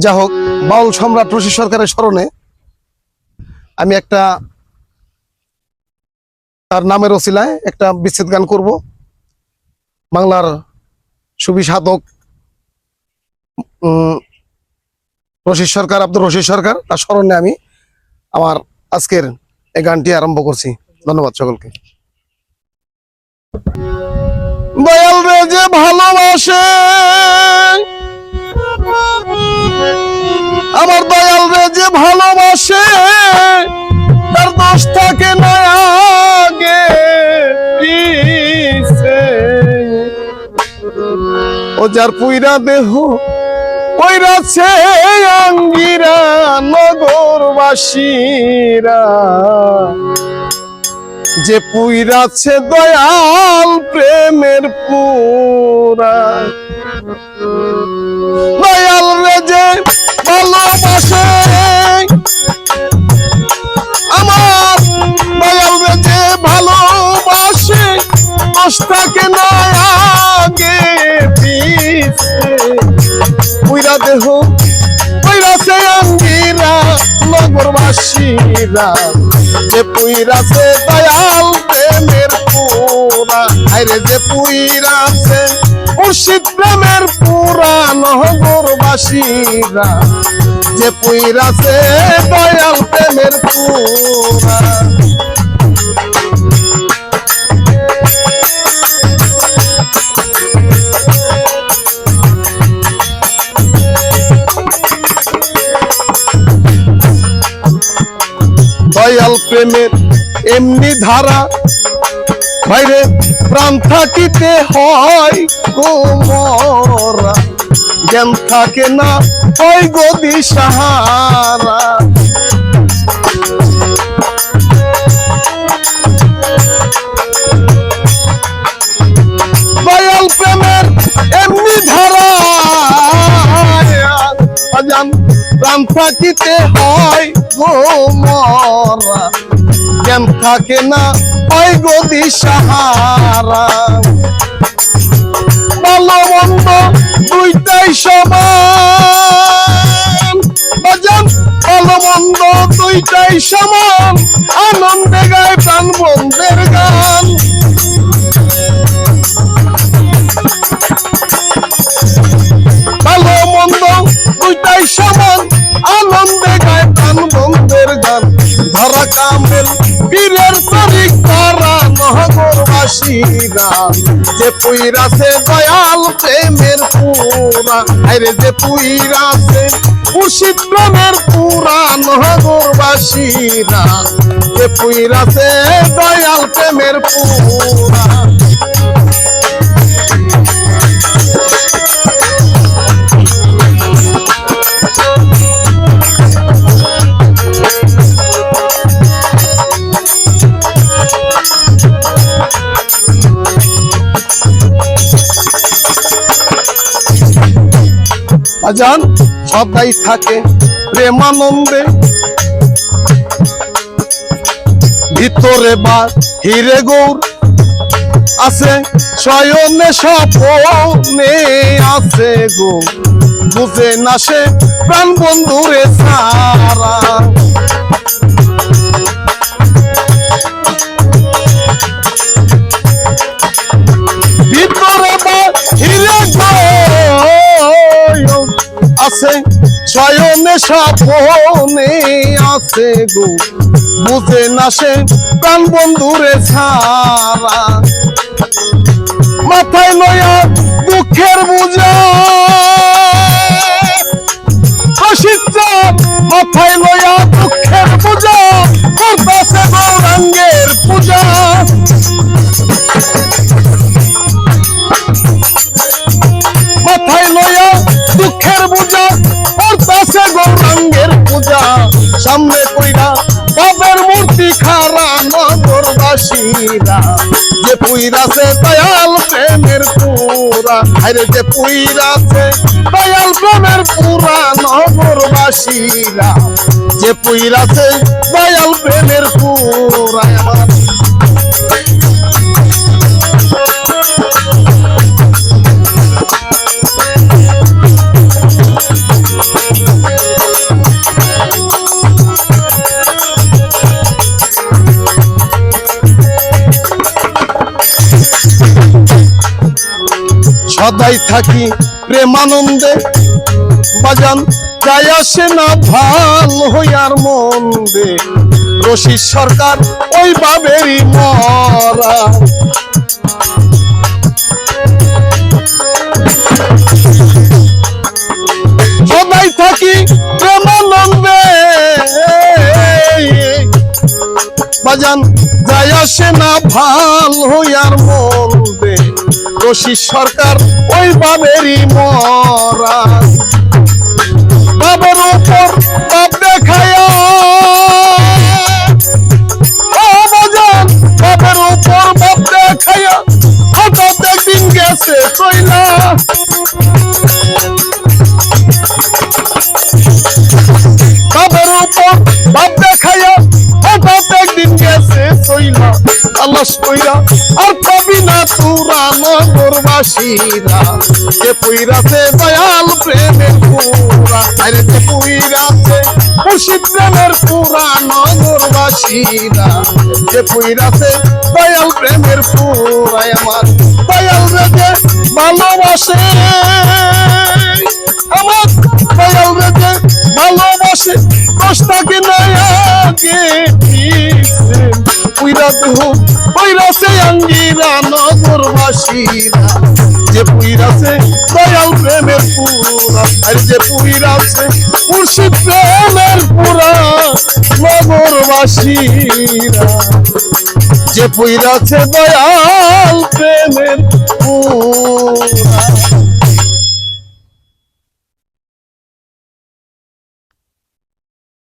যা হোক, বাউল সম্রাট রশি সরকারের স্মরণে আমি একটা তার নামের ওসিলায় একটা বিচ্ছেদ গান করব। বাংলার সুবিসাধক রশি সরকার, আব্দুর রশি সরকার, তার স্মরণে আমি আমার আজকের এই গানটি আরম্ভ করছি। ধন্যবাদ সকলকে। দয়াল রে যে ভালোবাসে আমার, দয়াল রে যে ভালোবাসে, তার দোষ থাকে না আগে পিছে। ও যার পুইরা দেহ পইরাছে আঙ্গিরা নগরবাসীরা, যে পুইরাছে দয়াল প্রেমের পুরা। দয়াল রে যে ভালোবাসে আমার, দয়াল রে যে ভালোবাসে, দোষটাকে না আগে পিছে। পুইরা দেহ পইরাছে আঙ্গিরা নগরবাসীরা, যে পুইরাছে দয়াল প্রেমের পুরা। আরে যে পুইরাছে মুর্শিদ প্রেমের পুরা নগরবাসীরা, যে পুইরাছে দয়াল প্রেমের পুরা। দয়াল প্রেমের এমনি ধারা বাইরে প্রাণ থাকিতে হয় গোমরা, জ্ঞান থাকে না হয় গদি সাহারা। দয়াল প্রেমের এমনি ধারা প্রাণ থাকিতে হয় গোমরা, জ্ঞান থাকে না হয় গদি সাহারা। ভালো মন্দ দুইটাই সমান বাজান, ভালো মন্দ দুইটাই সমান, আনন্দে গায় প্রাণ বন্ধের গান। ভালো মন্দ দুইটাই সমান, আনন্দে গায় প্রাণ বন্ধের গান। ধরা কামেল বীরের তরিক তারা নগরবাসীরা, যে পুইরাছে দয়াল প্রেমের পুরা। আরে যে পুইরাছে মুর্শিদ প্রেমের পুরা নগরবাসীরা, যে পুইরাছে দয়াল প্রেমের পুরা। আজান সদাই থাকে প্রেমানন্দে, ভিতরে বা হিরে গৌর আছে, শয়নে স্বপনে আছে গো, বুঝে না সে প্রাণ বন্ধুরে সারা। ভিতরে বা হিরে আছে, শয়নে স্বপনে আছে গো, বুঝে না সে প্রাণ বন্ধুরে ছাড়া। মাথায় লয়া দুঃখের বোঝা মাথায় লয়া দুঃখের বোঝা, করতাছে গৌরাঙ্গের পূজা। মাথায় লয়া দুঃখের বোঝা, করতাছে গৌরাঙ্গের পূজা। সামনে কইরা বাবার মূর্তি খাড়া নগরবাসীরা, যে পুইরাছে দয়াল প্রেমের পুরা। আরে যে পুইরাছে দয়াল প্রেমের পুরা নগরবাসীরা, যে পুইরাছে দয়াল প্রেমের পুরা। সদাই থাকি প্রেমানন্দে বাজান যাই আসে না ভাল হইয়ার মন্দে রশিদ সরকার ওই বাবেরই মরা সদাই থাকি প্রেমানন্দে বাজান যাই আসে না ভাল হইয়ার মন্দে রশিদ সরকার ওই বাবেরই মরা বাবার উপর বাপ দেখায়া ও বাজান বাবার উপর বাপ দেখায়া হঠাৎ একদিন গেছে কইলা বাবার উপর বাপ দেখায়া হঠাৎ একদিন গেছে কইলা আল্লাহ কইরা আর পাবি না তোরা নগরবাসীরা যে পুইরাছে দয়াল প্রেমের পুরা আরে যে পুইরাছে মুর্শিদ প্রেমের পুরা নগরবাসীরা যে পুইরাছে দয়াল প্রেমের পুরা আমার দয়াল রে ভালোবাসে আমার দয়াল রে ভালোবাসে কষ্টাকে নয়াকে পুইরা দেহ পুইরাছে আঙ্গিরা নগরবাসীরা যে পুইরাছে দয়াল প্রেমের পুরা আর যে পুইরাছে মুর্শিদ প্রেমের পুরা নগরবাসীরা যে পুইরাছে দয়াল প্রেমের পুরা